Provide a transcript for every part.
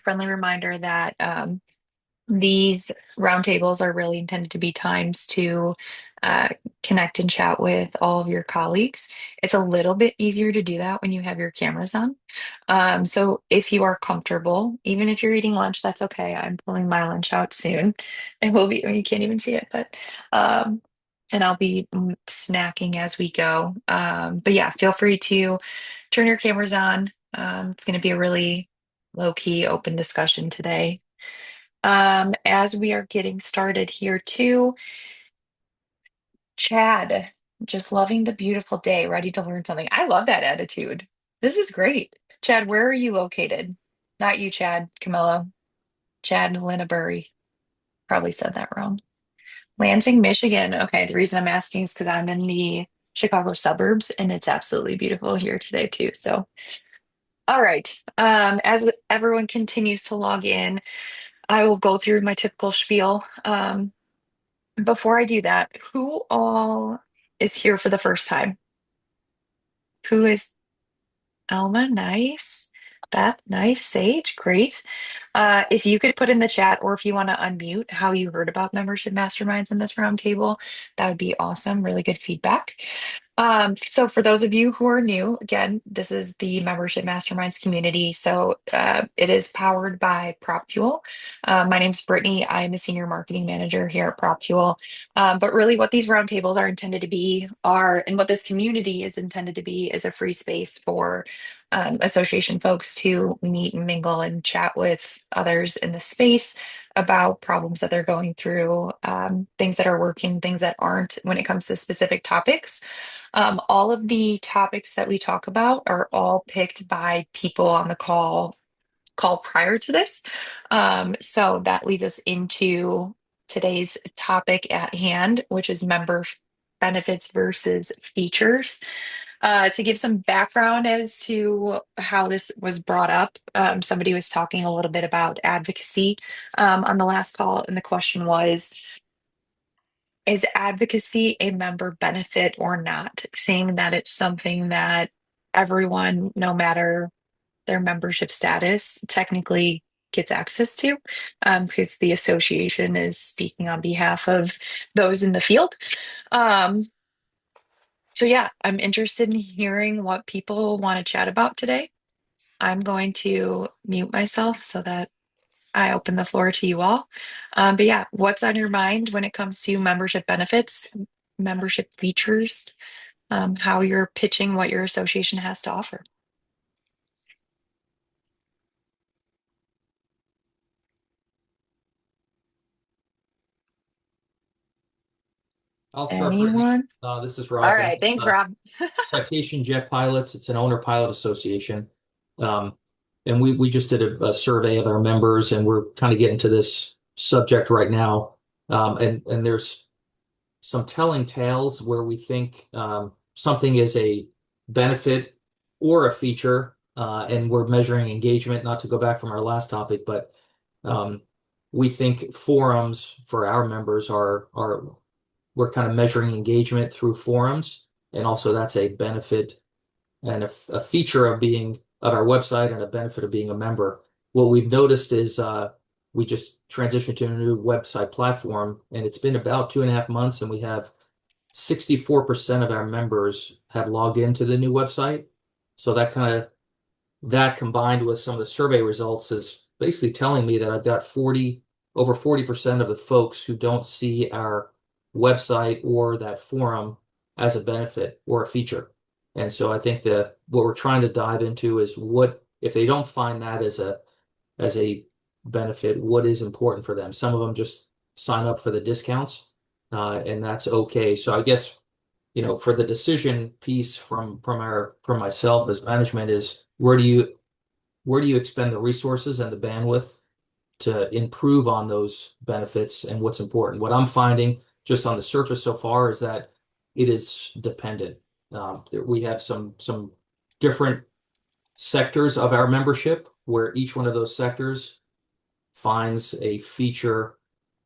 friendly reminder that these roundtables are really intended to be times to uh, connect and chat with all of your colleagues. It's a little bit easier to do that when you have your cameras on. So if you are comfortable, even if you're eating lunch, that's okay. I'm pulling my lunch out soon. It will be, you can't even see it, but um, and I'll be snacking as we go. But yeah, feel free to turn your cameras on. It's going to be a really low-key, open discussion today. As we are getting started here too, Chad, just loving the beautiful day, ready to learn something. I love that attitude. This is great. Chad, where are you located? Not you, Chad, Camilla. Chad Linnebury. Probably said that wrong. Lansing, Michigan. Okay, the reason I'm asking is because I'm in the Chicago suburbs and it's absolutely beautiful here today too. So, all right. As everyone continues to log in, I will go through my typical spiel. Before I do that, who all is here for the first time? Who is Alma? Nice. Beth, nice. Sage, great. If you could put in the chat or if you want to unmute how you heard about membership masterminds in this roundtable, that would be awesome. Really good feedback. So for those of you who are new, again, this is the membership masterminds community. So it is powered by PropFuel. My name's Brittany. I'm a senior marketing manager here at PropFuel. But really what these roundtables are intended to be are, and what this community is intended to be is a free space for association folks to meet and mingle and chat with others in the space about problems that they're going through, things that are working, things that aren't when it comes to specific topics. All of the topics that we talk about are all picked by people on the call prior to this. So that leads us into today's topic at hand, which is member benefits versus features. To give some background as to how this was brought up, somebody was talking a little bit about advocacy on the last call, and the question was, is advocacy a member benefit or not? Saying that it's something that everyone, no matter their membership status, technically gets access to, because the association is speaking on behalf of those in the field. Um, so yeah, I'm interested in hearing what people want to chat about today. I'm going to mute myself so that I open the floor to you all. But yeah, what's on your mind when it comes to membership benefits, membership features, how you're pitching what your association has to offer? I'll start, Brittany. Anyone? This is All Rob. right, thanks, Rob. Citation Jet Pilots. It's an owner-pilot association. Um, and we just did a survey of our members, and we're kind of getting to this subject right now. And there's some telling tales where we think something is a benefit or a feature, and we're measuring engagement, not to go back from our last topic, but um, we think forums for our members are we're kind of measuring engagement through forums, and also that's a benefit and a feature of being of our website and a benefit of being a member. What we've noticed is we just transitioned to a new website platform, and it's been about 2.5 months, and we have 64% of our members have logged into the new website. So that combined with some of the survey results is basically telling me that I've got over 40% of the folks who don't see our website or that forum as a benefit or a feature. And so I think that what we're trying to dive into is what if they don't find that as a benefit, what is important for them. Some of them just sign up for the discounts, and that's okay. So I guess for the decision piece from myself as management is where do you expend the resources and the bandwidth to improve on those benefits and what's important. What I'm finding just on the surface so far is that it is dependent. We have some different sectors of our membership where each one of those sectors finds a feature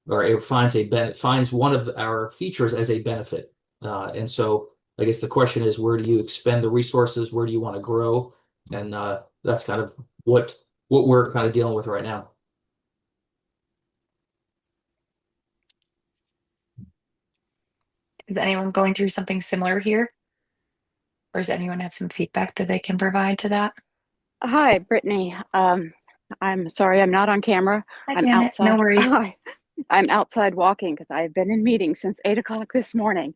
or it finds one of our features as a benefit. And so I guess the question is, where do you expend the resources? Where do you want to grow? And that's kind of what what we're kind of dealing with right now. Is anyone going through something similar here? Or does anyone have some feedback that they can provide to that? Hi, Brittany. I'm sorry I'm not on camera. Hi, I'm Janet. No outside. worries. I'm outside walking because I've been in meetings since 8 o'clock this morning.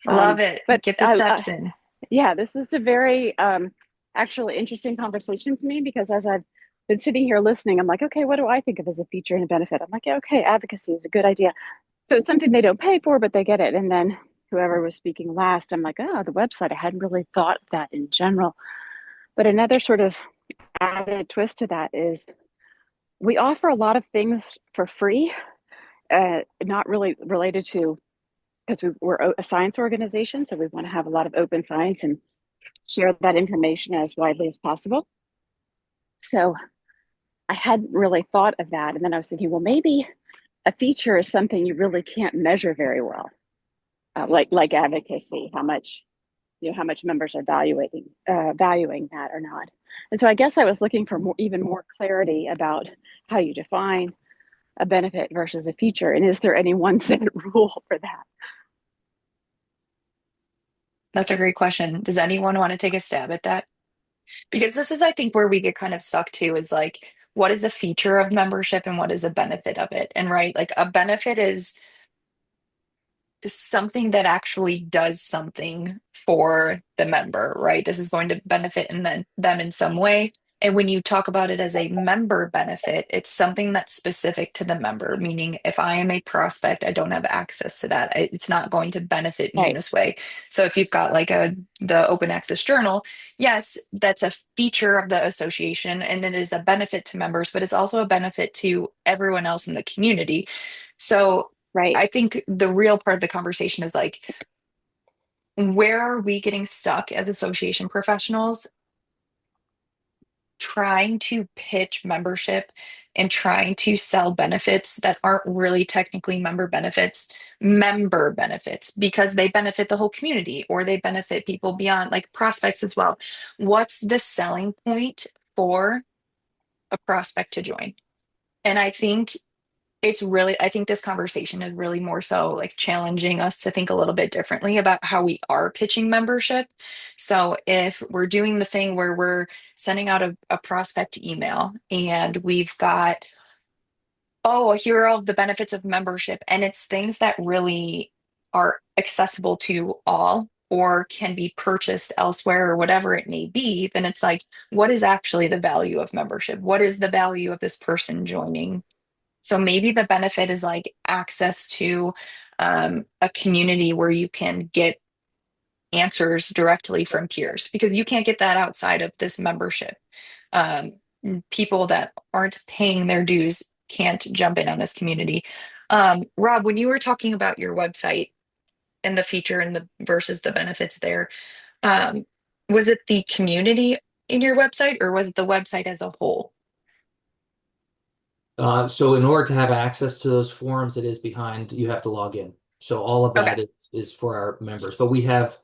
Love it. But Get the steps in. yeah, this is a very actually interesting conversation to me because as I've been sitting here listening, I'm like, okay, what do I think of as a feature and a benefit? I'm like, yeah, okay, advocacy is a good idea. So it's something they don't pay for, but they get it. And then whoever was speaking last, I'm like, oh, the website. I hadn't really thought of that in general. But another sort of added twist to that is we offer a lot of things for free, not really related to because we're a science organization, so we want to have a lot of open science and share that information as widely as possible. So I hadn't really thought of that, and then I was thinking, well, maybe a feature is something you really can't measure very well, like advocacy, how much members are valuing that or not. And so I guess I was looking for even more clarity about how you define a benefit versus a feature, and is there any one set rule for that? That's a great question. Does anyone want to take a stab at that? Because this is, I think, where we get kind of stuck to is like, what is a feature of membership and what is a benefit of it? And right, like a benefit is something that actually does something for the member, right? This is going to benefit them in some way. And when you talk about it as a member benefit, it's something that's specific to the member, meaning if I am a prospect, I don't have access to that. It's not going to benefit me in Right, this way. So if you've got like the open access journal, yes, that's a feature of the association and it is a benefit to members, but it's also a benefit to everyone else in the community. So right, I think the real part of the conversation is like, where are we getting stuck as association professionals trying to pitch membership and trying to sell benefits that aren't really technically member benefits because they benefit the whole community or they benefit people beyond like prospects as well. What's the selling point for a prospect to join? And I think this conversation is really more so like challenging us to think a little bit differently about how we are pitching membership. So if we're doing the thing where we're sending out a prospect email and we've got, oh, here are all the benefits of membership, and it's things that really are accessible to all or can be purchased elsewhere or whatever it may be, then it's like, what is actually the value of membership? What is the value of this person joining? So maybe the benefit is like access to a community where you can get answers directly from peers because you can't get that outside of this membership. Um, People that aren't paying their dues can't jump in on this community. Rob, when you were talking about your website and the feature and the versus the benefits there, um, was it the community in your website or was it the website as a whole? So in order to have access to those forums, it is behind, you have to log in. So all of Okay. that is for our members. But we have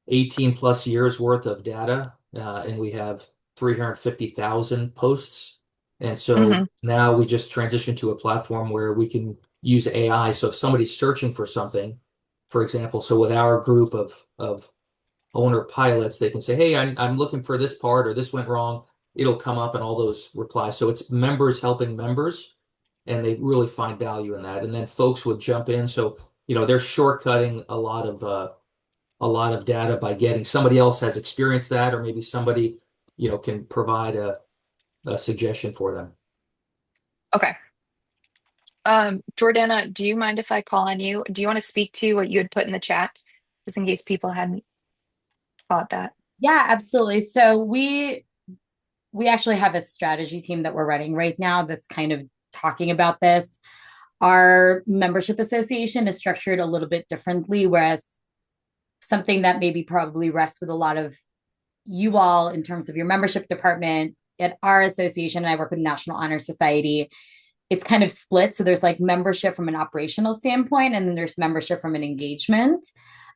18 plus years worth of data, and we have 350,000 posts. And so Hmm. now we just transition to a platform where we can use AI. So if somebody's searching for something, for example, so with our group of owner pilots, they can say, hey, I'm looking for this part or this went wrong. It'll come up in all those replies. So it's members helping members, and they really find value in that. And then folks would jump in. So, they're shortcutting a lot of data by getting somebody else has experienced that, or maybe somebody, can provide a suggestion for them. Okay. Jordana, do you mind if I call on you? Do you want to speak to what you had put in the chat, just in case people hadn't caught that? Yeah, absolutely. So we actually have a strategy team that we're running right now that's kind of talking about this. Our membership association is structured a little bit differently, whereas something that maybe probably rests with a lot of you all in terms of your membership department at our association, and I work with National Honor Society, it's kind of split. So there's like membership from an operational standpoint, and then there's membership from an engagement.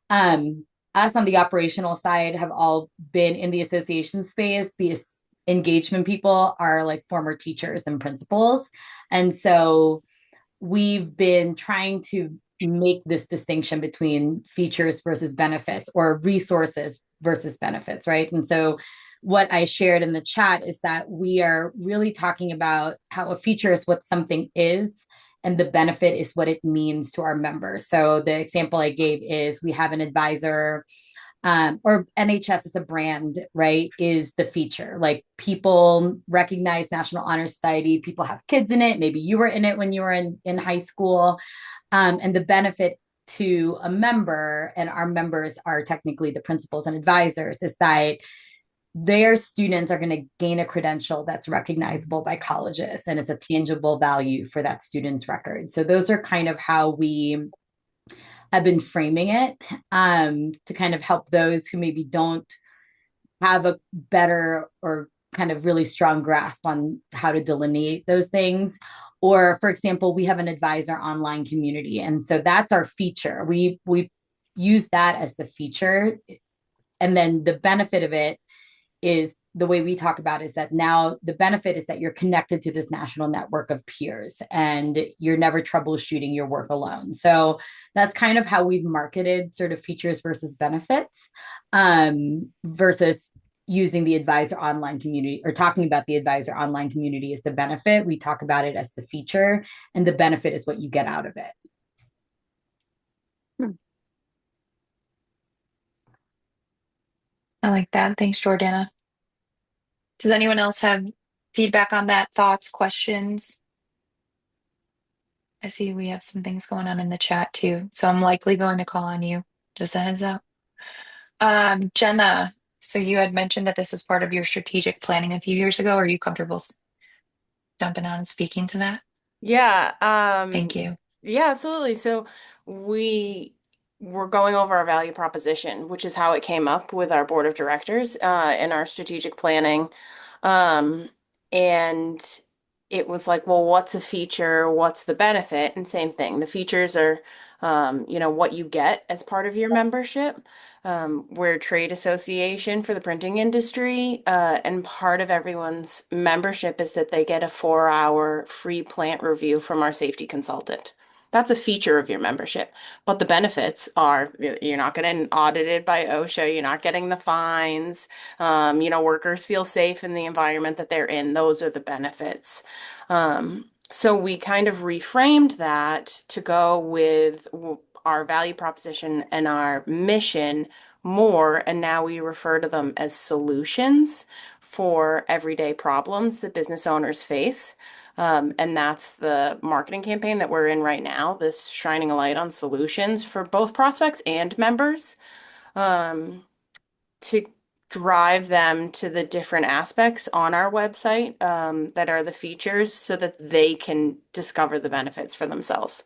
Um, us on the operational side have all been in the association space. engagement people are like former teachers and principals. And so we've been trying to make this distinction between features versus benefits or resources versus benefits, right? And so what I shared in the chat is that we are really talking about how a feature is what something is and the benefit is what it means to our members. So the example I gave is we have an advisor, or NHS as a brand, right, is the feature. Like people recognize National Honor Society, people have kids in it. Maybe you were in it when you were in high school. And the benefit to a member, and our members are technically the principals and advisors, is that their students are going to gain a credential that's recognizable by colleges and it's a tangible value for that student's record. So those are kind of how we have been framing it, to kind of help those who maybe don't have a better or kind of really strong grasp on how to delineate those things. Or, for example, we have an advisor online community, and so that's our feature. We use that as the feature, and then the benefit of it is the way we talk about is that now the benefit is that you're connected to this national network of peers and you're never troubleshooting your work alone. So that's kind of how we've marketed sort of features versus benefits, versus using the advisor online community or talking about the advisor online community as the benefit. We talk about it as the feature, and the benefit is what you get out of it. I like that. Thanks, Jordana. Does anyone else have feedback on that? Thoughts, questions? I see we have some things going on in the chat too, so I'm likely going to call on you. Just a heads up. Jenna, so you had mentioned that this was part of your strategic planning a few years ago. Are you comfortable jumping on and speaking to that? Yeah, Thank you. yeah, absolutely. So we were going over our value proposition, which is how it came up with our board of directors, in our strategic planning. Um, and it was like, well, what's a feature? What's the benefit? And same thing. The features are, what you get as part of your membership. We're a trade association for the printing industry, and part of everyone's membership is that they get a 4-hour free plant review from our safety consultant. That's a feature of your membership. But the benefits are you're not getting audited by OSHA, you're not getting the fines, workers feel safe in the environment that they're in. Those are the benefits. So we kind of reframed that to go with our value proposition and our mission more, and now we refer to them as solutions for everyday problems that business owners face. And that's the marketing campaign that we're in right now, this shining a light on solutions for both prospects and members, to drive them to the different aspects on our website, that are the features so that they can discover the benefits for themselves.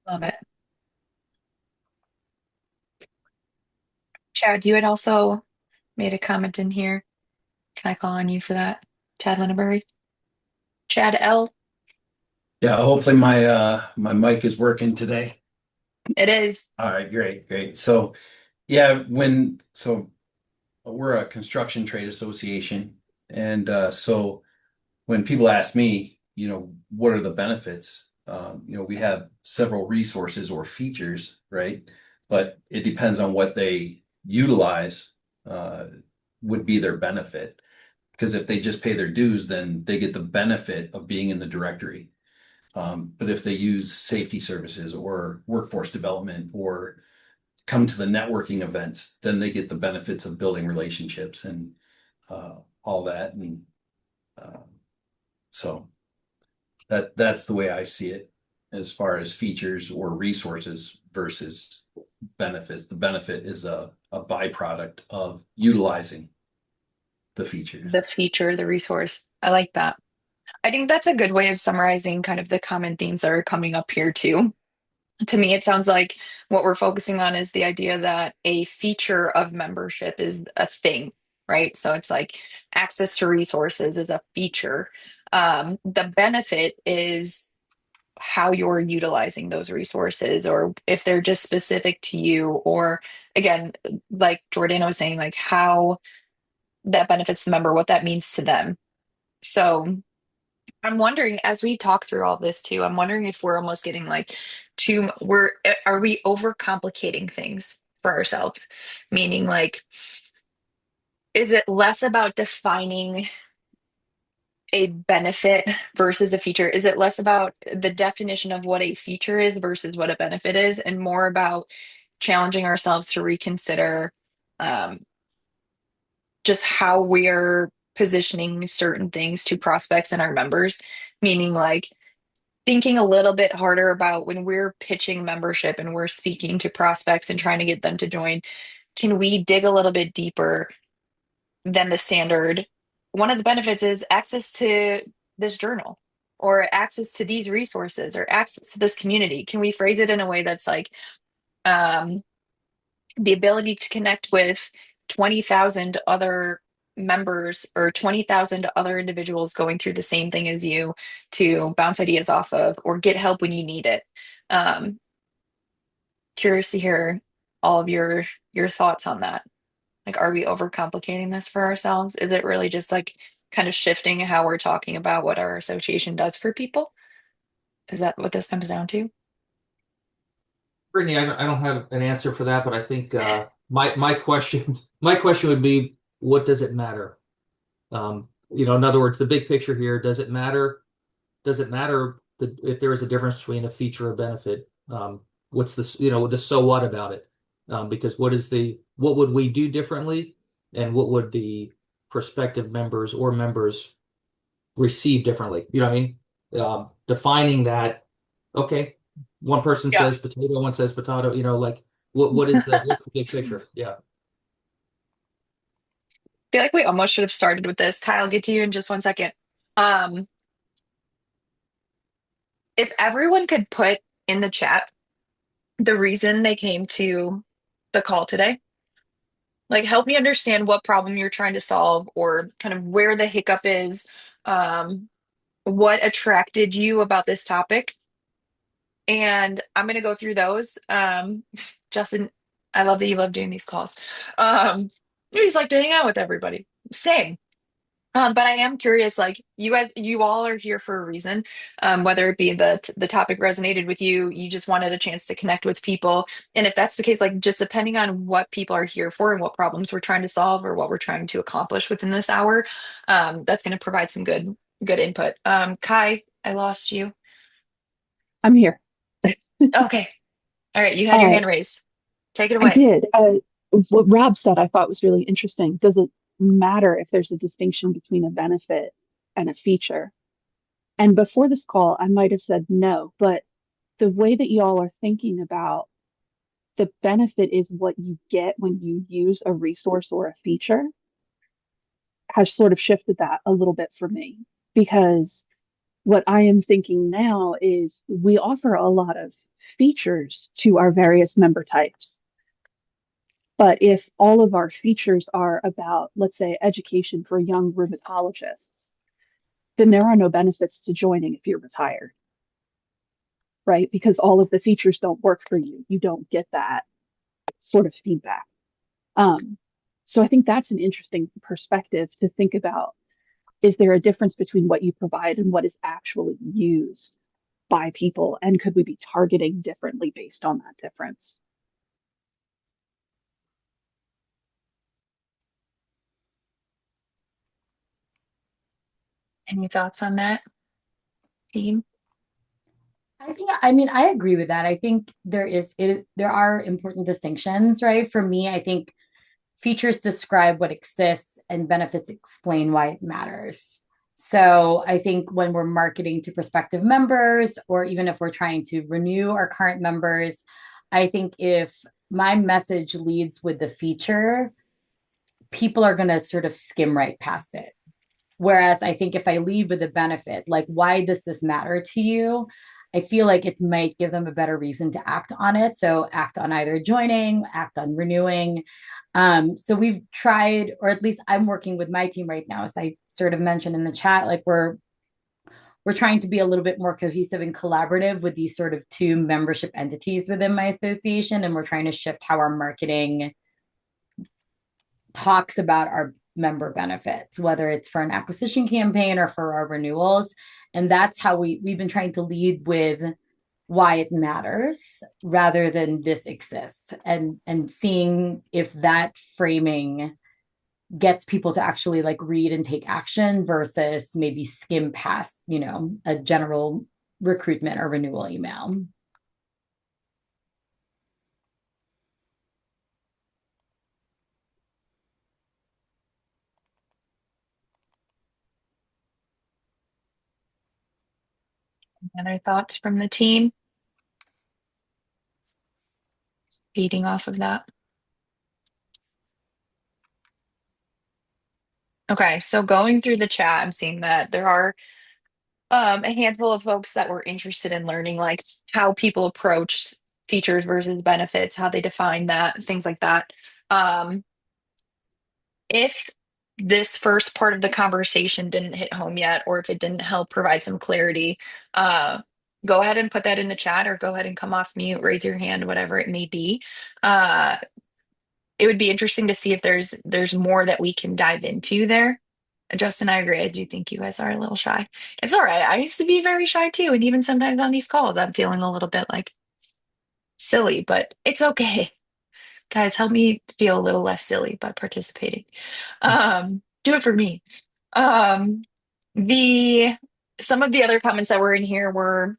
Love it. Chad, you had also made a comment in here. Can I call on you for that? Chad Linnebury? Chad L. Yeah, hopefully my mic is working today. It is. All right, great. So yeah, so we're a construction trade association, and so when people ask me, what are the benefits? We have several resources or features, right? But it depends on what they utilize, would be their benefit. Because if they just pay their dues, then they get the benefit of being in the directory. But if they use safety services or workforce development or come to the networking events, then they get the benefits of building relationships and all that. And so that's the way I see it as far as features or resources versus benefits. The benefit is a byproduct of utilizing the features. The feature, the resource. I like that. I think that's a good way of summarizing kind of the common themes that are coming up here too. To me, it sounds like what we're focusing on is the idea that a feature of membership is a thing, right? So it's like access to resources is a feature. The benefit is how you're utilizing those resources, or if they're just specific to you, or again, like Jordana was saying, like how that benefits the member, what that means to them. So I'm wondering, as we talk through all this too, I'm wondering if we're almost getting like are we overcomplicating things for ourselves? Meaning like, is it less about defining a benefit versus a feature? Is it less about the definition of what a feature is versus what a benefit is, and more about challenging ourselves to reconsider um, just how we're positioning certain things to prospects and our members? Meaning, like, thinking a little bit harder about when we're pitching membership and we're speaking to prospects and trying to get them to join, can we dig a little bit deeper than the standard? One of the benefits is access to this journal, or access to these resources, or access to this community. Can we phrase it in a way that's like, um, the ability to connect with 20,000 other members, or 20,000 other individuals going through the same thing as you, to bounce ideas off of or get help when you need it? Um, Curious to hear all of your thoughts on that. Like, are we overcomplicating this for ourselves? Is it really just like kind of shifting how we're talking about what our association does for people? Is that what this comes down to? Brittany, I don't have an answer for that, but I think my question my question would be, what does it matter? In other words, the big picture here, does it matter? Does it matter if there is a difference between a feature or benefit? What's the so what about it? Because what would we do differently, and what would the prospective members or members receive differently? You know what I mean? Defining that, okay, one person Yeah. says potato, one says potato, like what's the big picture? Yeah. Feel like we almost should have started with this. Kyle, I'll get to you in just one second. Um, if everyone could put in the chat the reason they came to the call today, like help me understand what problem you're trying to solve, or kind of where the hiccup is, um, what attracted you about this topic. And I'm going to go through those. Justin, I love that you love doing these calls. You just like to hang out with everybody. Same. But I am curious, like you all are here for a reason. Whether it be the topic resonated with you, you just wanted a chance to connect with people. And if that's the case, like just depending on what people are here for and what problems we're trying to solve or what we're trying to accomplish within this hour, that's going to provide some good input. Kai, I lost you. I'm here. Okay. All right, you had your Uh, hand raised. Take it I away. did. What Rob said I thought was really interesting. Does it matter if there's a distinction between a benefit and a feature? And before this call, I might have said no, but the way that y'all are thinking about the benefit is what you get when you use a resource or a feature has sort of shifted that a little bit for me. Because what I am thinking now is we offer a lot of features to our various member types. But if all of our features are about, let's say, education for young rheumatologists, then there are no benefits to joining if you're retired, right? Because all of the features don't work for you. You don't get that sort of feedback. Um, so I think that's an interesting perspective to think about. Is there a difference between what you provide and what is actually used by people? And could we be targeting differently based on that difference? Any thoughts on that, team? I agree with that. I think there are important distinctions, right? For me, I think features describe what exists and benefits explain why it matters. So I think when we're marketing to prospective members, or even if we're trying to renew our current members, I think if my message leads with the feature, people are going to sort of skim right past it. Whereas I think if I lead with a benefit, like, why does this matter to you? I feel like it might give them a better reason to act on it. So act on either joining, act on renewing. So we've tried, or at least I'm working with my team right now, as I sort of mentioned in the chat, like we're trying to be a little bit more cohesive and collaborative with these sort of two membership entities within my association. And we're trying to shift how our marketing talks about our member benefits, whether it's for an acquisition campaign or for our renewals. And that's how we've been trying to lead with why it matters rather than this exists, and seeing if that framing gets people to actually like read and take action versus maybe skim past, a general recruitment or renewal email. Other thoughts from the team? Feeding off of that. Okay, so going through the chat, I'm seeing that there are a handful of folks that were interested in learning like how people approach features versus benefits, how they define that, things like that. Um, if this first part of the conversation didn't hit home yet, or if it didn't help provide some clarity, uh, go ahead and put that in the chat or go ahead and come off mute, raise your hand, whatever it may be. Uh, it would be interesting to see if there's more that we can dive into there. Justin, I agree. I do think you guys are a little shy. It's all right. I used to be very shy too, and even sometimes on these calls, I'm feeling a little bit like silly, but it's okay. Guys, help me feel a little less silly by participating. Do it for me. Um, the Some of the other comments that were in here were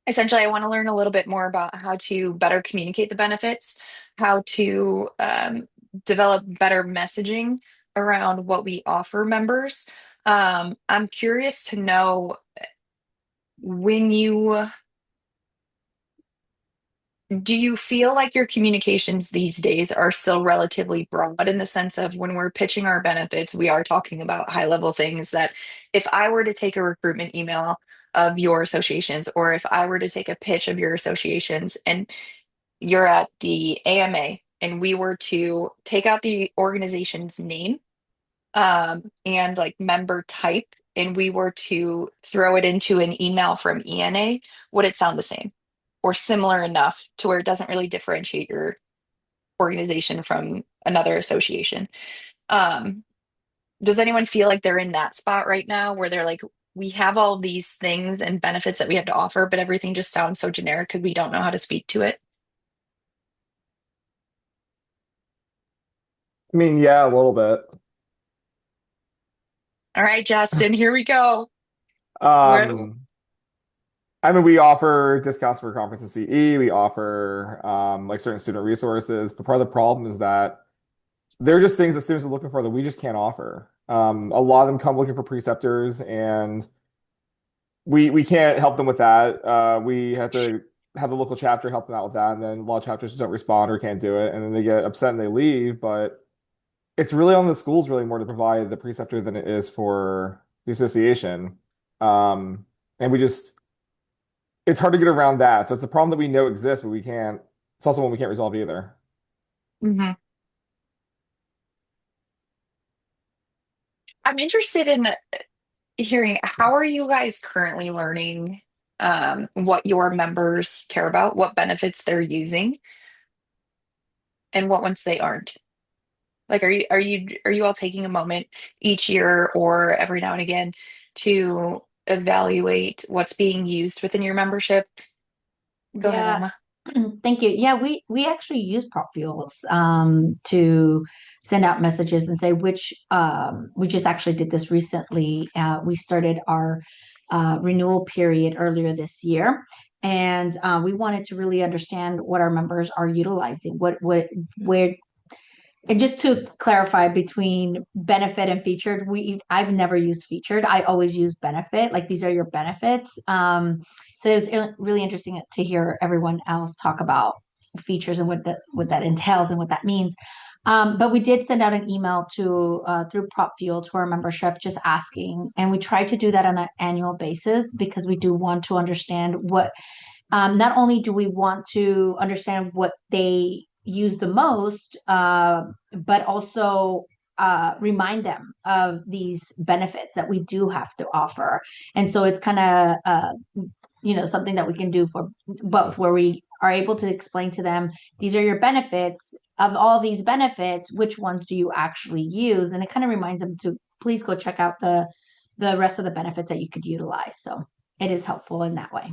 essentially, I want to learn a little bit more about how to better communicate the benefits, how to develop better messaging around what we offer members. I'm curious to know when you do you feel like your communications these days are still relatively broad in the sense of when we're pitching our benefits, we are talking about high level things that if I were to take a recruitment email of your associations, or if I were to take a pitch of your associations and you're at the AMA and we were to take out the organization's name and like member type and we were to throw it into an email from ENA, would it sound the same or similar enough to where it doesn't really differentiate your organization from another association? Um, does anyone feel like they're in that spot right now where they're like, we have all these things and benefits that we have to offer, but everything just sounds so generic because we don't know how to speak to it? I mean, yeah, a little bit. All right, Justin, here we go. Where, Um, I mean, we offer discounts for conference and CE. We offer like certain student resources, but part of the problem is that they're just things that students are looking for that we just can't offer. A lot of them come looking for preceptors, and we can't help them with that. We have to have the local chapter help them out with that, and then a lot of chapters just don't respond or can't do it, and then they get upset and they leave. But it's really on the schools really more to provide the preceptor than it is for the association. Um, and we just it's hard to get around that. So it's a problem that we know exists, but we can't. It's also one we can't resolve either. Mhm. I'm interested in hearing how are you guys currently learning what your members care about, what benefits they're using, and what ones they aren't. Like, are you all taking a moment each year or every now and again to evaluate what's being used within your membership? Go ahead, Yeah, Emma. thank you. Yeah, we actually use prop fuels to send out messages and say which we just actually did this recently. We started our renewal period earlier this year, and we wanted to really understand what our members are utilizing, what where and just to clarify between benefit and featured, I've never used featured. I always use benefit. Like these are your benefits. So it was really interesting to hear everyone else talk about features and what that entails and what that means. But we did send out an email to through Prop Fuel to our membership, just asking, and we try to do that on an annual basis because we do want to understand what not only do we want to understand what they use the most, but also remind them of these benefits that we do have to offer. And so it's kind of something that we can do for both, where we are able to explain to them, these are your benefits. Of all these benefits, which ones do you actually use? And it kind of reminds them to please go check out the rest of the benefits that you could utilize. So it is helpful in that way.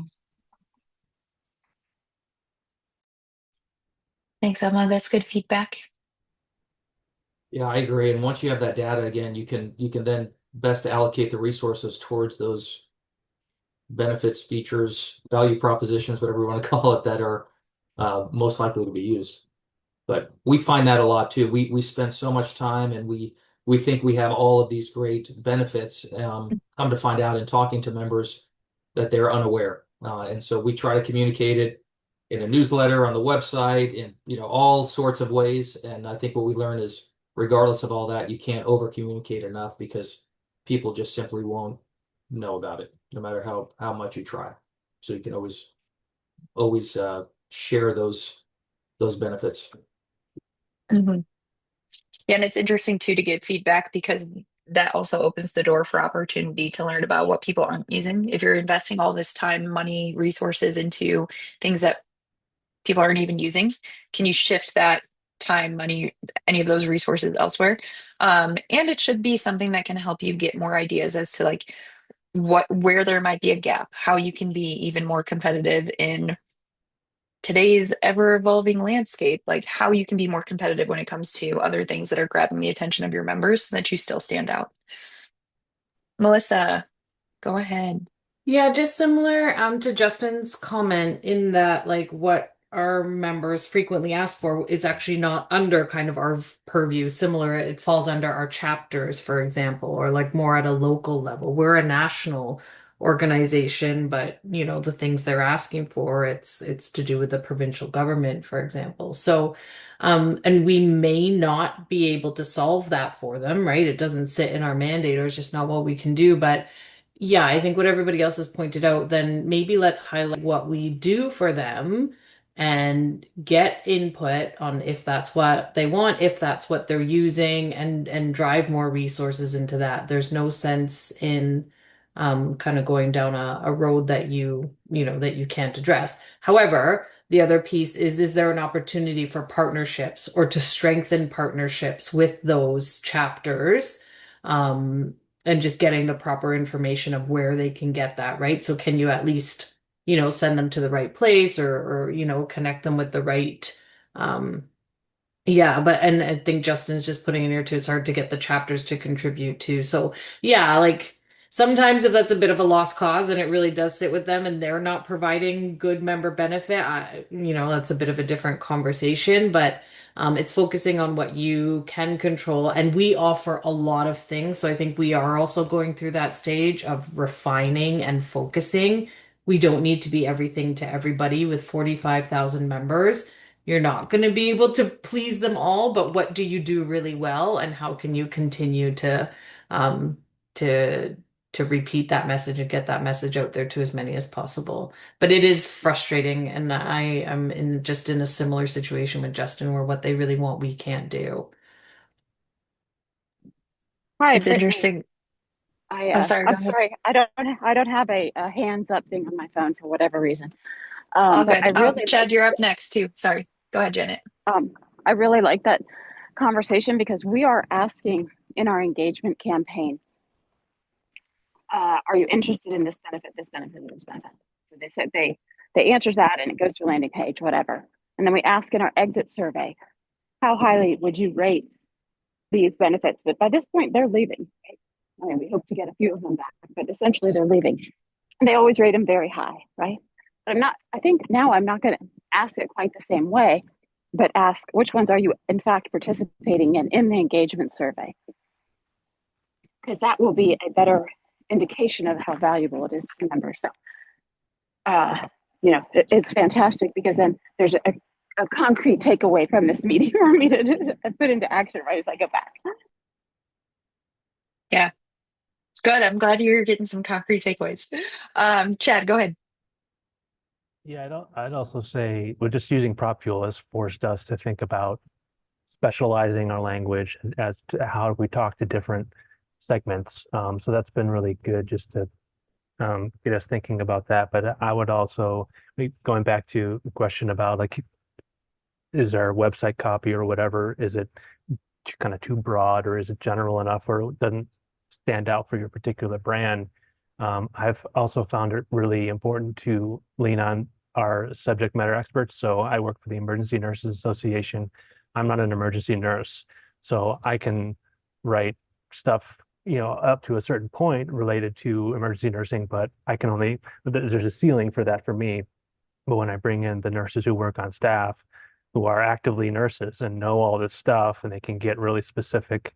Thanks, Emma. That's good feedback. Yeah, I agree. And once you have that data, again, you can then best allocate the resources towards those benefits, features, value propositions, whatever you want to call it, that are most likely to be used. But we find that a lot too. We spend so much time, and we think we have all of these great benefits. Come to find out in talking to members that they're unaware, and so we try to communicate it in a newsletter, on the website, in all sorts of ways. And I think what we learn is, regardless of all that, you can't over communicate enough, because people just simply won't know about it, no matter how much you try. So you can always share those benefits. Mhm. Yeah, and it's interesting too to get feedback, because that also opens the door for opportunity to learn about what people aren't using. If you're investing all this time, money, resources into things that people aren't even using, can you shift that time, money, any of those resources elsewhere? And it should be something that can help you get more ideas as to like where there might be a gap, how you can be even more competitive in today's ever evolving landscape, like how you can be more competitive when it comes to other things that are grabbing the attention of your members so that you still stand out. Melissa, go ahead. Yeah, just similar to Justin's comment, in that like what our members frequently ask for is actually not under kind of our purview. Similar, it falls under our chapters, for example, or like more at a local level. We're a national organization, but the things they're asking for, it's to do with the provincial government, for example. So and we may not be able to solve that for them, right? It doesn't sit in our mandate, or it's just not what we can do. But yeah, I think what everybody else has pointed out, then maybe let's highlight what we do for them and get input on if that's what they want, if that's what they're using, and drive more resources into that. There's no sense in kind of going down a road that that you can't address. However, the other piece is there an opportunity for partnerships, or to strengthen partnerships with those chapters? And just getting the proper information of where they can get that, right? So can you at least, send them to the right place, or connect them with the right, yeah, and I think Justin's just putting in here too, it's hard to get the chapters to contribute to. So yeah, like sometimes if that's a bit of a lost cause and it really does sit with them and they're not providing good member benefit, that's a bit of a different conversation. But it's focusing on what you can control. And we offer a lot of things. So I think we are also going through that stage of refining and focusing. We don't need to be everything to everybody with 45,000 members. You're not going to be able to please them all, but what do you do really well, and how can you continue um to to repeat that message and get that message out there to as many as possible. But it is frustrating, and I am in a similar situation with Justin, where what they really want we can't do. Hi, It's Brittany. interesting. Oh, sorry, go I'm ahead. sorry. I don't have a hands up thing on my phone for whatever reason. All But good. Chad, you're up next too. Sorry. Go ahead, Janet. I really like that conversation, because we are asking in our engagement campaign, are you interested in this benefit, this benefit, and this benefit? So they said they answers that, and it goes to a landing page, whatever. And then we ask in our exit survey, how highly would you rate these benefits? But by this point, they're leaving. Right? I mean, we hope to get a few of them back, but essentially they're leaving. And they always rate them very high, right? But I think now I'm not going to ask it quite the same way, but ask which ones are you in fact participating in the engagement survey? Because that will be a better indication of how valuable it is to members. So, it's fantastic, because then there's a concrete takeaway from this meeting for me to put into action right as I go back. Yeah, good. I'm glad you're getting some concrete takeaways. Chad, go ahead. Yeah, I'd also say, well, just using prop fuel has forced us to think about specializing our language as to how we talk to different segments. So that's been really good just to get us thinking about that. But I would also, going back to the question about like, is our website copy or whatever, is it kind of too broad or is it general enough or it doesn't stand out for your particular brand? I've also found it really important to lean on our subject matter experts. So I work for the Emergency Nurses Association. I'm not an emergency nurse, so I can write stuff, up to a certain point related to emergency nursing, but there's a ceiling for that for me. But when I bring in the nurses who work on staff, who are actively nurses and know all this stuff, and they can get really specific,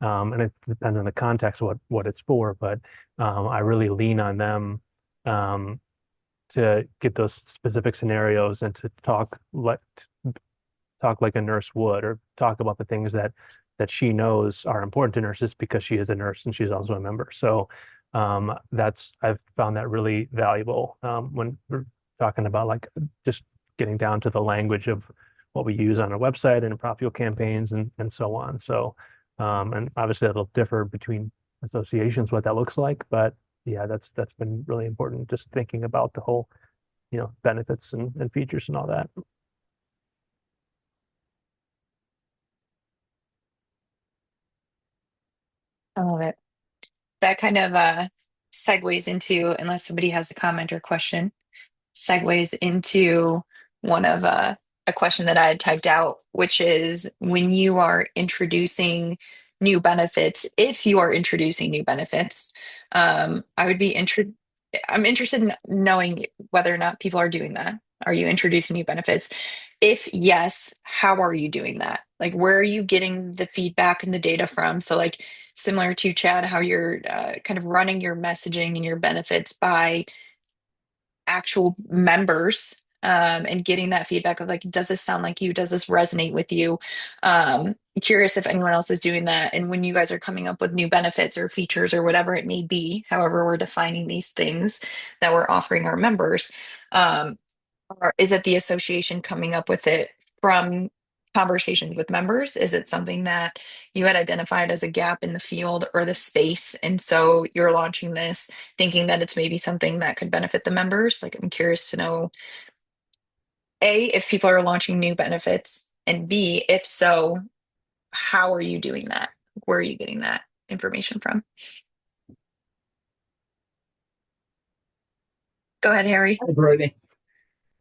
and it depends on the context what it's for. But I really lean on them um, to get those specific scenarios and to talk like a nurse would, or talk about the things that she knows are important to nurses because she is a nurse and she's also a member. So I've found that really valuable when we're talking about like just getting down to the language of what we use on our website and profile campaigns and so on. So and obviously that'll differ between associations what that looks like, but yeah, that's been really important. Just thinking about the whole, benefits and features and all that. I love it. That kind of segues into, unless somebody has a comment or question, segues into one of a question that I had typed out, which is when you are introducing new benefits, if you are introducing new benefits, I would be I'm interested in knowing whether or not people are doing that. Are you introducing new benefits? If yes, how are you doing that? Like, where are you getting the feedback and the data from? So, like, similar to Chad, how you're kind of running your messaging and your benefits by actual members, and getting that feedback of like, does this sound like you? Does this resonate with you? Curious if anyone else is doing that. And when you guys are coming up with new benefits or features or whatever it may be, however we're defining these things that we're offering our members, um, or is it the association coming up with it from conversations with members? Is it something that you had identified as a gap in the field or the space? And so you're launching this thinking that it's maybe something that could benefit the members? Like, I'm curious to know, A, if people are launching new benefits, and B, if so, how are you doing that? Where are you getting that information from? Go ahead, Harry. Hi, Brody.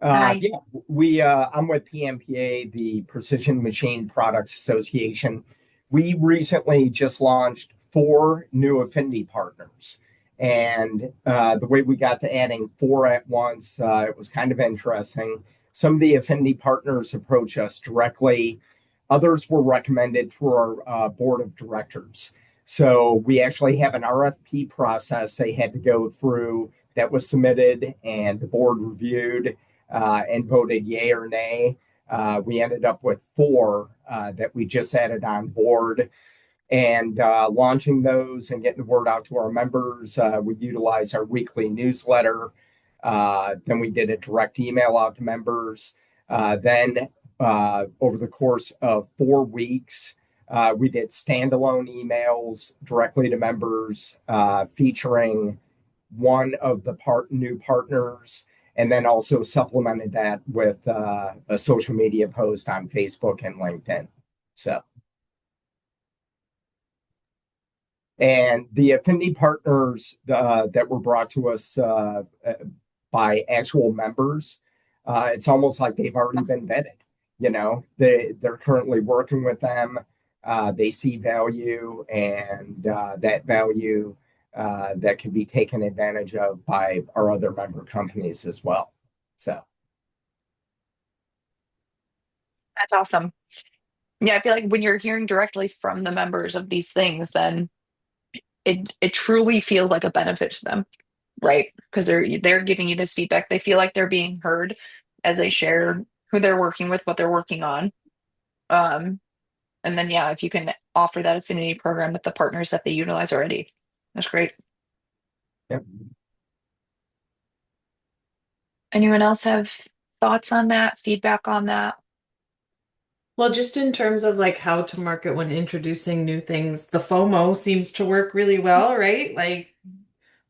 Hi. Yeah, I'm with PMPA, the Precision Machine Products Association. We recently just launched 4 new affinity partners. And the way we got to adding 4 at once, it was kind of interesting. Some of the affinity partners approach us directly. Others were recommended through our board of directors. So we actually have an RFP process they had to go through that was submitted, and the board reviewed and voted yay or nay. We ended up with 4 that we just added on board, and launching those and getting the word out to our members. We utilize our weekly newsletter. Then we did a direct email out to members. Then over the course of 4 weeks, we did standalone emails directly to members featuring one of the new partners, and then also supplemented that with a social media post on Facebook and LinkedIn. So, and the affinity partners that were brought to us by actual members, it's almost like they've already been vetted. They're currently working with them. They see value, and that value that can be taken advantage of by our other member companies as well. So That's awesome. Yeah, I feel like when you're hearing directly from the members of these things, then it truly feels like a benefit to them, right? Because they're giving you this feedback. They feel like they're being heard as they share who they're working with, what they're working on. Um, and then yeah, if you can offer that affinity program with the partners that they utilize already, that's great. yeah. Anyone else have thoughts on that, feedback on that? Well, just in terms of like how to market when introducing new things, the FOMO seems to work really well, right? Like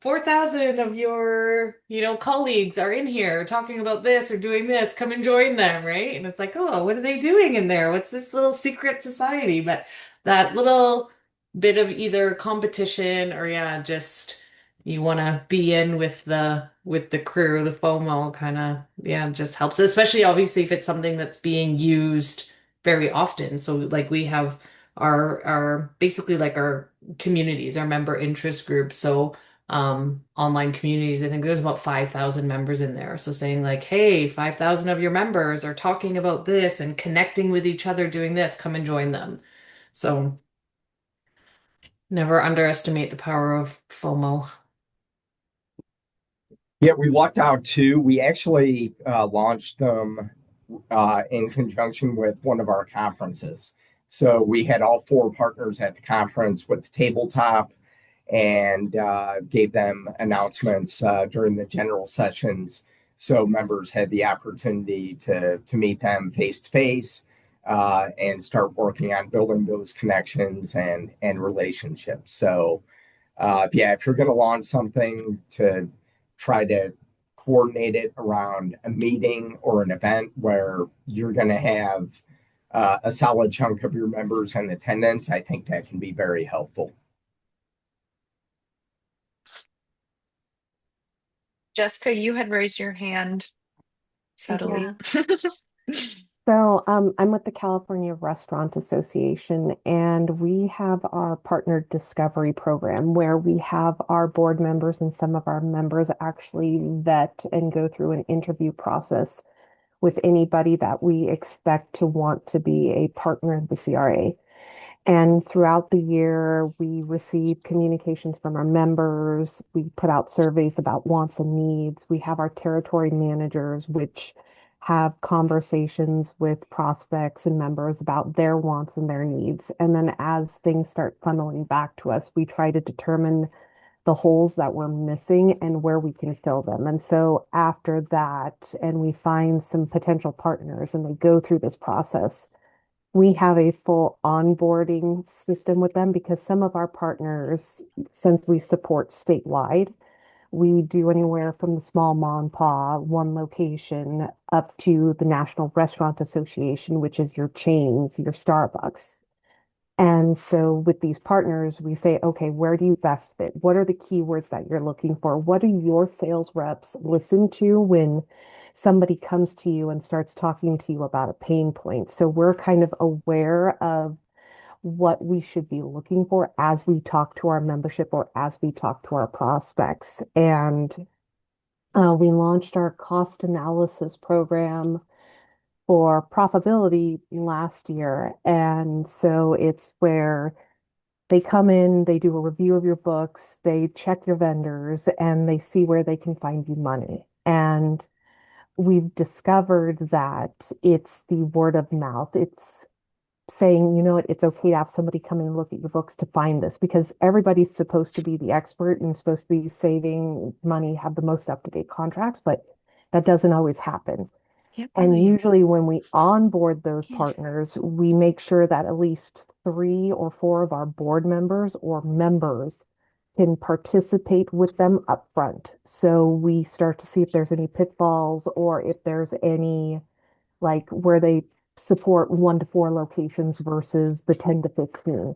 4,000 of your, colleagues are in here talking about this or doing this. Come and join them, right? And it's like, oh, what are they doing in there? What's this little secret society? But that little bit of either competition or yeah, just you want to be in with the crew, the FOMO kind of yeah, just helps. Especially obviously if it's something that's being used very often. So like we have our basically like our communities, our member interest groups. So online communities. I think there's about 5,000 members in there. So saying like, hey, 5,000 of your members are talking about this and connecting with each other doing this, come and join them. So never underestimate the power of FOMO. Yeah, we lucked out too. We actually launched them in conjunction with one of our conferences. So we had all four partners at the conference with the tabletop and gave them announcements during the general sessions. So members had the opportunity to meet them face to face and start working on building those connections and relationships. So yeah, if you're going to launch something, to try to coordinate it around a meeting or an event where you're going to have a solid chunk of your members in attendance, I think that can be very helpful. Jessica, you had raised your hand subtly. Yeah. So I'm with the California Restaurant Association, and we have our partner discovery program where we have our board members and some of our members actually vet and go through an interview process with anybody that we expect to want to be a partner of the CRA. And throughout the year, we receive communications from our members. We put out surveys about wants and needs. We have our territory managers, which have conversations with prospects and members about their wants and their needs. And then as things start funneling back to us, we try to determine the holes that we're missing and where we can fill them. And so after that, and we find some potential partners and they go through this process, we have a full onboarding system with them because some of our partners, since we support statewide, we do anywhere from the small mom and pop, one location, up to the National Restaurant Association, which is your chains, your Starbucks. And so with these partners, we say, okay, where do you best fit? What are the keywords that you're looking for? What do your sales reps listen to when somebody comes to you and starts talking to you about a pain point? So we're kind of aware of what we should be looking for as we talk to our membership or as we talk to our prospects. And we launched our cost analysis program for profitability last year. And so it's where they come in, they do a review of your books, they check your vendors, and they see where they can find you money. And we've discovered that it's the word of mouth. It's saying, you know what, it's okay to have somebody come in and look at your books to find this because everybody's supposed to be the expert and supposed to be saving money, have the most up-to-date contracts, but that doesn't always happen. And usually when we onboard those partners, we make sure that at least 3 or 4 of our board members or members can participate with them up front. So we start to see if there's any pitfalls or if there's any like where they support 1 to 4 locations versus the 10 to 15.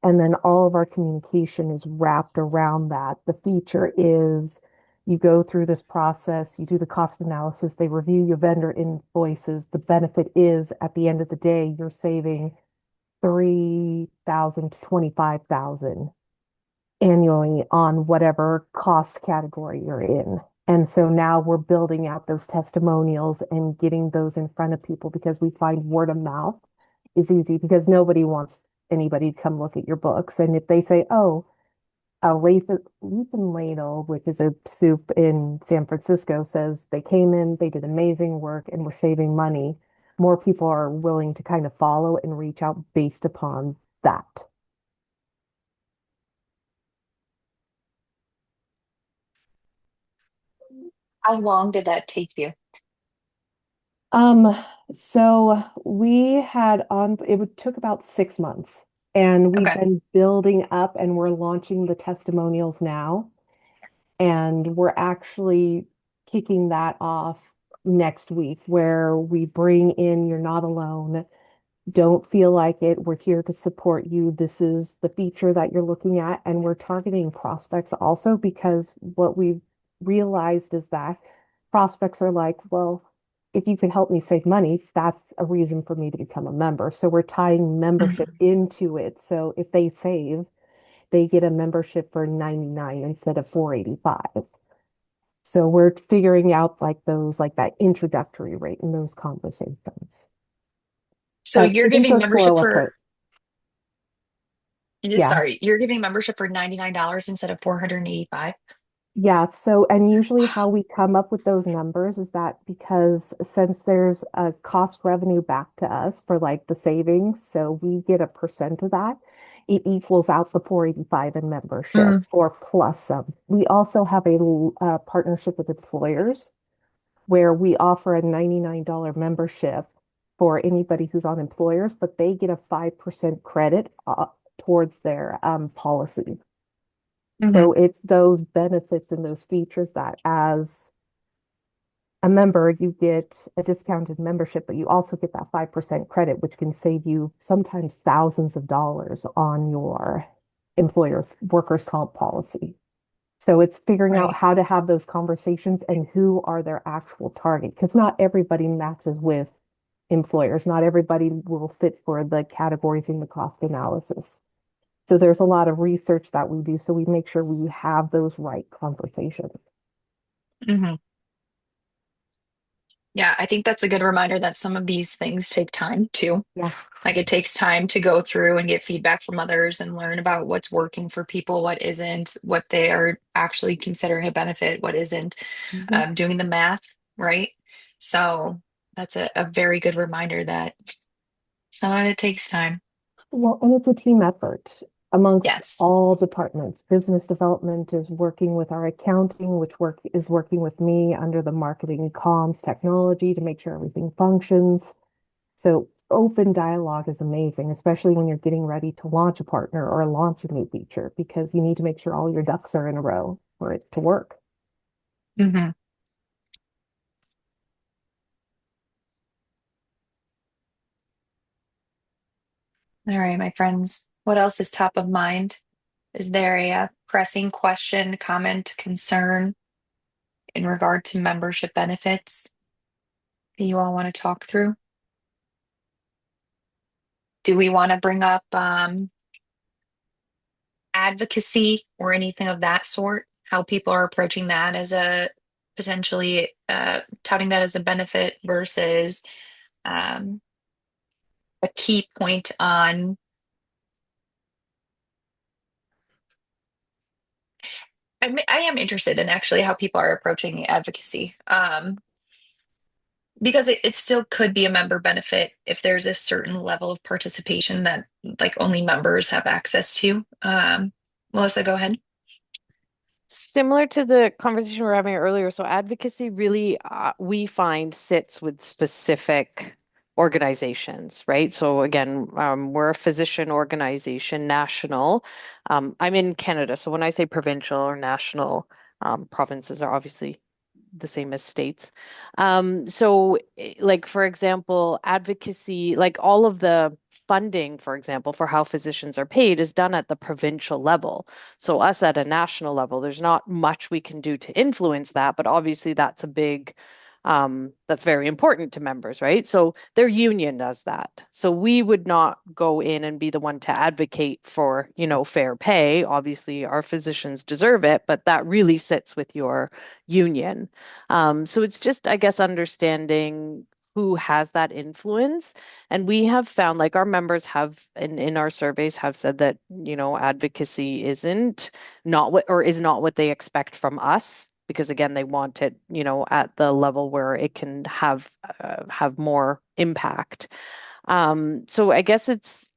And then all of our communication is wrapped around that. The feature is you go through this process, you do the cost analysis, they review your vendor invoices. The benefit is at the end of the day, you're saving 3,000 to 25,000 annually on whatever cost category you're in. And so now we're building out those testimonials and getting those in front of people because we find word of mouth is easy because nobody wants anybody to come look at your books. And if they say, oh, a Lethan Ladle, which is a soup in San Francisco, says they came in, they did amazing work, and we're saving money, more people are willing to kind of follow and reach out based upon that. How long did that take you? Um, so we had took about 6 months, and we've Okay. been building up, and we're launching the testimonials now. And we're actually kicking that off next week, where we bring in You're Not Alone. Don't feel like it. We're here to support you. This is the feature that you're looking at. And we're targeting prospects also, because what we've realized is that prospects are like, well, if you can help me save money, that's a reason for me to become a member. So we're tying membership Mhm. into it. So if they save, they get a membership for 99 instead of 485. So we're figuring out like those, like that introductory rate in those conversations. So But you're it is giving a membership slow for, approach. Yeah. sorry, you're giving membership for $99 instead of 485. Yeah. So, and usually how we come up with those numbers is that because since there's a cost revenue back to us for like the savings, so we get a percent of that, it equals out the 485 in membership Mm, or plus some. We also have a partnership with employers where we offer a $99 membership for anybody who's on employers, but they get a 5% credit towards their policy. mhm. So it's those benefits and those features that as a member, you get a discounted membership, but you also get that 5% credit, which can save you sometimes thousands of dollars on your employer workers' comp policy. So it's figuring out Right. how to have those conversations and who are their actual target, because not everybody matches with employers. Not everybody will fit for the categories in the cost analysis. So there's a lot of research that we do, so we make sure we have those right conversations. Hmm. Yeah, I think that's a good reminder that some of these things take time too. Yeah. Like it takes time to go through and get feedback from others and learn about what's working for people, what isn't, what they are actually considering a benefit, what isn't, Mhm. doing the math, right? So that's a very good reminder that some of it takes time. Well, and it's a team effort amongst Yes. all departments. Business development is working with our accounting, which work is working with me under the marketing comms technology to make sure everything functions. So open dialogue is amazing, especially when you're getting ready to launch a partner or launch a new feature, because you need to make sure all your ducks are in a row for it to work. Hmm. All right, my friends. What else is top of mind? Is there a pressing question, comment, concern in regard to membership benefits that you all want to talk through? Do we want to bring up advocacy or anything of that sort? How people are approaching that as a potentially touting that as a benefit versus um, a key point on. I am interested in actually how people are approaching advocacy. Because it still could be a member benefit if there's a certain level of participation that like only members have access to. Melissa, go ahead. Similar to the conversation we were having earlier, so advocacy really, we find sits with specific organizations, right? So again, we're a physician organization, national. I'm in Canada, so when I say provincial or national, provinces are obviously the same as states. Like for example, advocacy, like all of the funding, for example, for how physicians are paid is done at the provincial level. So us at a national level, there's not much we can do to influence that, but obviously that's very important to members, right? So their union does that. So we would not go in and be the one to advocate for, fair pay. Obviously, our physicians deserve it, but that really sits with your union. So it's just, I guess, understanding who has that influence. And we have found, like our members have, in our surveys, have said that, advocacy isn't not what or is not what they expect from us. Because again, they want it, at the level where it can have more impact. So I guess it's,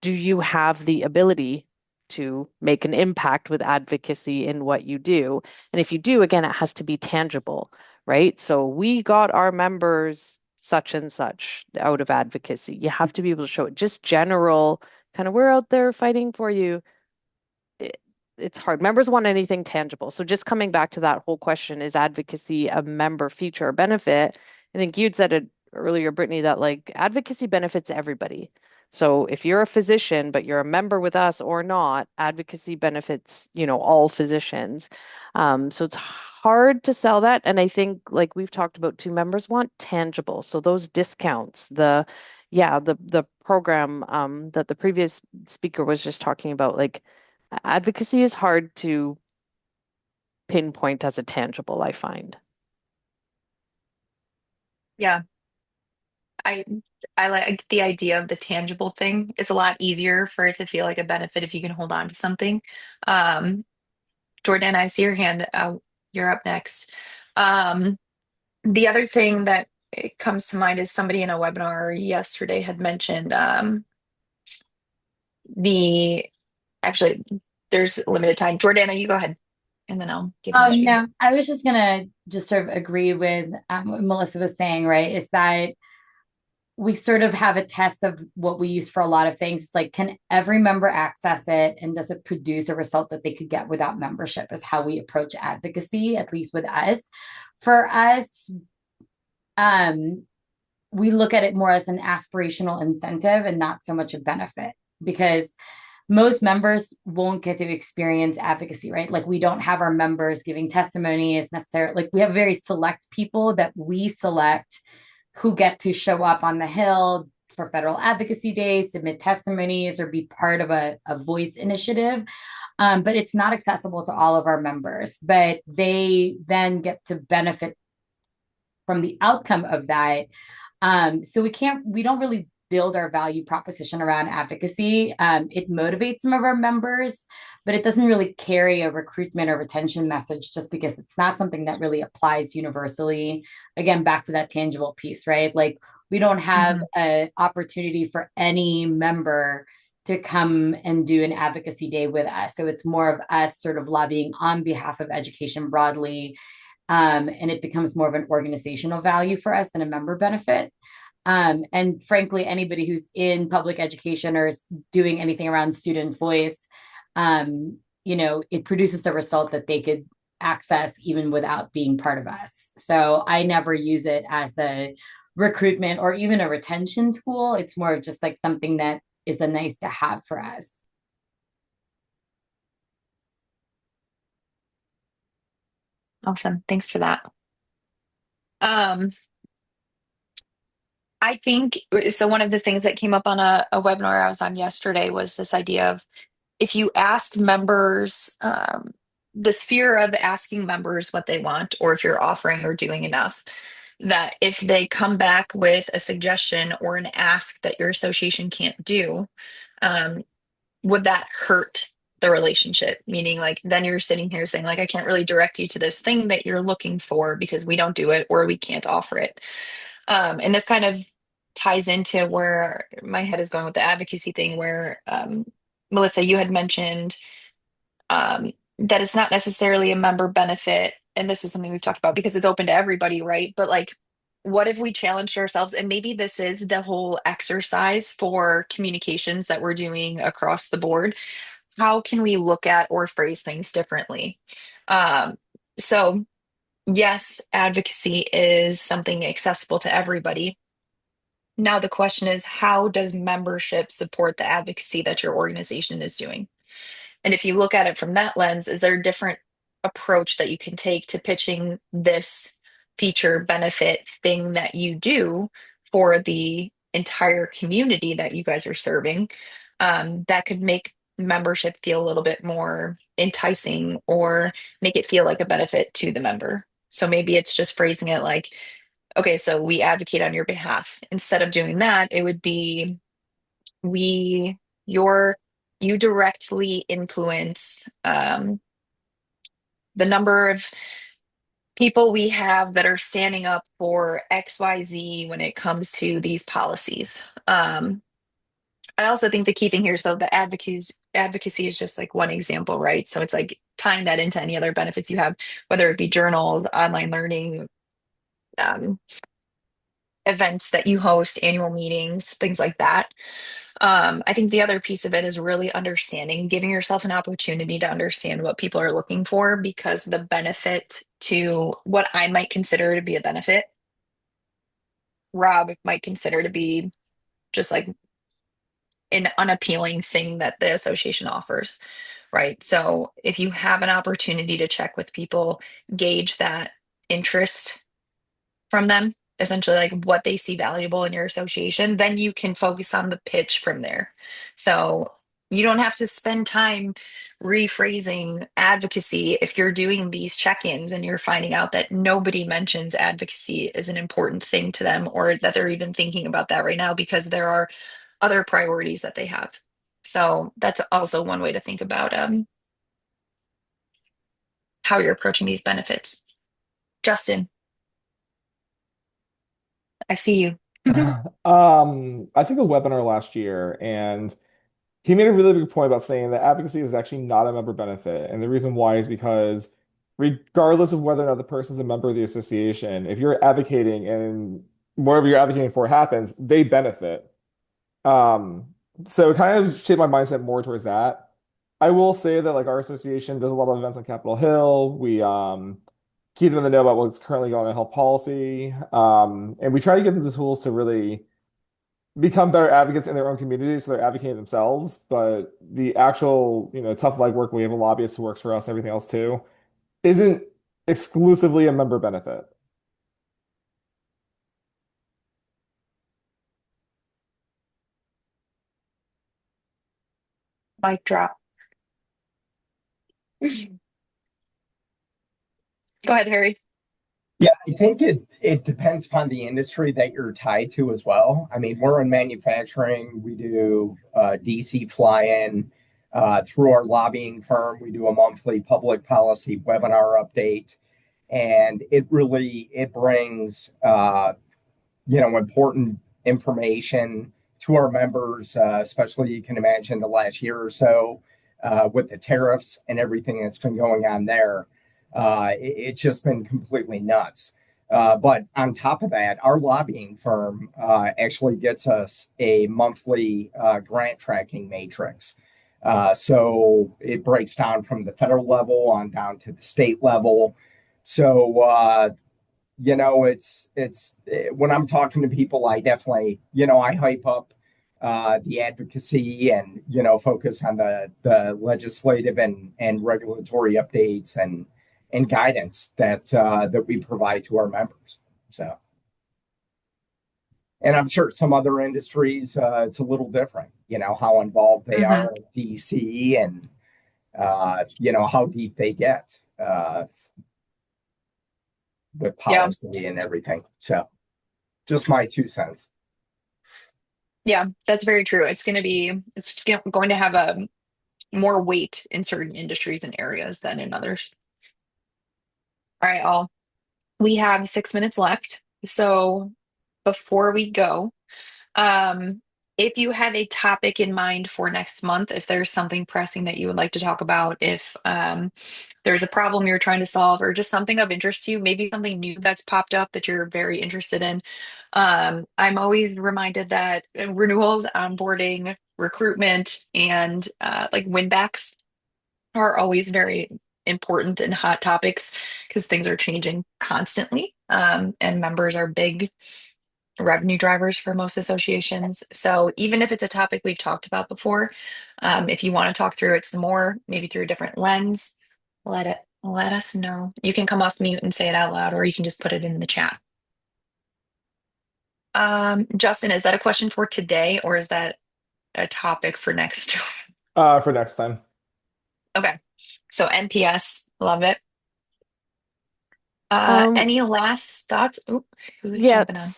do you have the ability to make an impact with advocacy in what you do? And if you do, again, it has to be tangible, right? So we got our members such and such out of advocacy. You have to be able to show it. Just general kind of, we're out there fighting for you. It's hard. Members want anything tangible. So just coming back to that whole question, is advocacy a member feature or benefit? I think you'd said it earlier, Brittany, that like advocacy benefits everybody. So if you're a physician, but you're a member with us or not, advocacy benefits, all physicians. So it's hard to sell that. And I think like we've talked about too, members want tangible. So those discounts, the program that the previous speaker was just talking about, like advocacy is hard to pinpoint as a tangible, I find. Yeah. I I like the idea of the tangible thing. It's a lot easier for it to feel like a benefit if you can hold on to something. Um, Jordan, I see your hand. You're up next. Um, the other thing that it comes to mind is somebody in a webinar yesterday had mentioned the actually there's limited time. Jordana, you go ahead, and then I'll give my Oh, spiel. no, I was just gonna just sort of agree with what Melissa was saying, right? Is that we sort of have a test of what we use for a lot of things. It's like, can every member access it? And does it produce a result that they could get without membership? Is how we approach advocacy, at least with us. For us, um, we look at it more as an aspirational incentive and not so much a benefit, because most members won't get to experience advocacy, right? Like we don't have our members giving testimony as necessarily, like we have very select people that we select who get to show up on the Hill for federal advocacy days, submit testimonies, or be part of a voice initiative. But it's not accessible to all of our members, but they then get to benefit from the outcome of that. So we don't really build our value proposition around advocacy. It motivates some of our members, but it doesn't really carry a recruitment or retention message just because it's not something that really applies universally. Again, back to that tangible piece, right? Like we don't have an opportunity for any member to come and do an advocacy day with us. So it's more of us sort of lobbying on behalf of education broadly, and it becomes more of an organizational value for us than a member benefit. And frankly, anybody who's in public education or is doing anything around student voice, it produces the result that they could access even without being part of us. So I never use it as a recruitment or even a retention tool. It's more of just like something that is a nice to have for us. Awesome. Thanks for that. Um, I think so. One of the things that came up on a webinar I was on yesterday was this idea of if you ask members, the sphere of asking members what they want, or if you're offering or doing enough, that if they come back with a suggestion or an ask that your association can't do, um, would that hurt the relationship? Meaning, like, then you're sitting here saying, like, I can't really direct you to this thing that you're looking for because we don't do it or we can't offer it. And this kind of ties into where my head is going with the advocacy thing, where Melissa, you had mentioned that it's not necessarily a member benefit. And this is something we've talked about because it's open to everybody, right? But like, what if we challenged ourselves? And maybe this is the whole exercise for communications that we're doing across the board. How can we look at or phrase things differently? Um, so, yes, advocacy is something accessible to everybody. Now, the question is, how does membership support the advocacy that your organization is doing? And if you look at it from that lens, is there a different approach that you can take to pitching this feature benefit thing that you do for the entire community that you guys are serving, that could make membership feel a little bit more enticing or make it feel like a benefit to the member? So maybe it's just phrasing it like, okay, so we advocate on your behalf. Instead of doing that, it would be we your you directly influence the number of people we have that are standing up for XYZ when it comes to these policies. I also think the key thing here, so the advocacy is just like one example, right? So it's like tying that into any other benefits you have, whether it be journals, online learning, um, events that you host, annual meetings, things like that. I think the other piece of it is really understanding, giving yourself an opportunity to understand what people are looking for, because the benefit to what I might consider to be a benefit, Rob might consider to be just like an unappealing thing that the association offers, right? So if you have an opportunity to check with people, gauge that interest from them, essentially like what they see valuable in your association, then you can focus on the pitch from there. So you don't have to spend time rephrasing advocacy if you're doing these check-ins and you're finding out that nobody mentions advocacy is an important thing to them, or that they're even thinking about that right now because there are other priorities that they have. So that's also one way to think about how you're approaching these benefits. Justin, I see you. I took a webinar last year, and he made a really big point about saying that advocacy is actually not a member benefit. And the reason why is because regardless of whether or not the person's a member of the association, if you're advocating and whatever you're advocating for happens, they benefit. Um, so it kind of shaped my mindset more towards that. I will say that like our association does a lot of events on Capitol Hill. We keep them in the know about what's currently going on in health policy. And we try to give them the tools to really become better advocates in their own community, so they're advocating themselves. But the actual, tough legwork, we have a lobbyist who works for us and everything else too, isn't exclusively a member benefit. Mic drop. Go ahead, Harry. Yeah, I think it depends upon the industry that you're tied to as well. I mean, we're in manufacturing. We do DC fly-in through our lobbying firm. We do a monthly public policy webinar update, and it brings important information to our members, especially you can imagine the last year or so with the tariffs and everything that's been going on there. It's just been completely nuts. But on top of that, our lobbying firm actually gets us a monthly grant tracking matrix. So it breaks down from the federal level on down to the state level. So when I'm talking to people, I definitely, I hype up the advocacy and focus on the legislative and regulatory updates and guidance that we provide to our members. So, and I'm sure some other industries it's a little different, how involved they Mm-hmm. are in DC and how deep they get with Yeah. policy and everything. So just my 2 cents. Yeah, that's very true. It's going to have a more weight in certain industries and areas than in others. All right, all. We have 6 minutes left. So before we go, um, if you have a topic in mind for next month, if there's something pressing that you would like to talk about, if there's a problem you're trying to solve, or just something of interest to you, maybe something new that's popped up that you're very interested in, I'm always reminded that renewals, onboarding, recruitment, and like win backs are always very important and hot topics because things are changing constantly. And members are big revenue drivers for most associations. So even if it's a topic we've talked about before, if you want to talk through it some more, maybe through a different lens, let us know. You can come off mute and say it out loud, or you can just put it in the chat. Justin, is that a question for today, or is that a topic for next? For next time. Okay. So NPS, love it. Um, Any last thoughts? Oop, who's yeah, jumping on?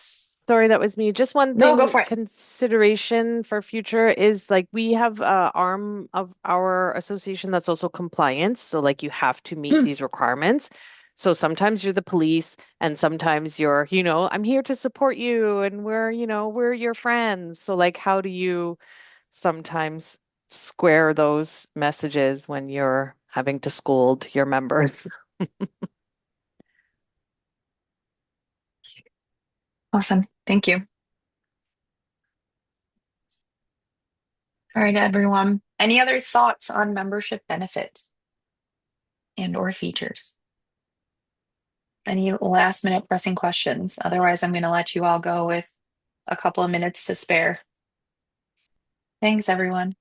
sorry, that was me. Just one No, go thing, for it. consideration for future is like we have a arm of our association that's also compliance. So like you have to meet Mm. these requirements. So sometimes you're the police and sometimes you're, I'm here to support you and we're your friends. So like how do you sometimes square those messages when you're having to scold your members? Awesome. Thank you. All right, everyone. Any other thoughts on membership benefits and or features? Any last minute pressing questions? Otherwise, I'm going to let you all go with a couple of minutes to spare. Thanks, everyone.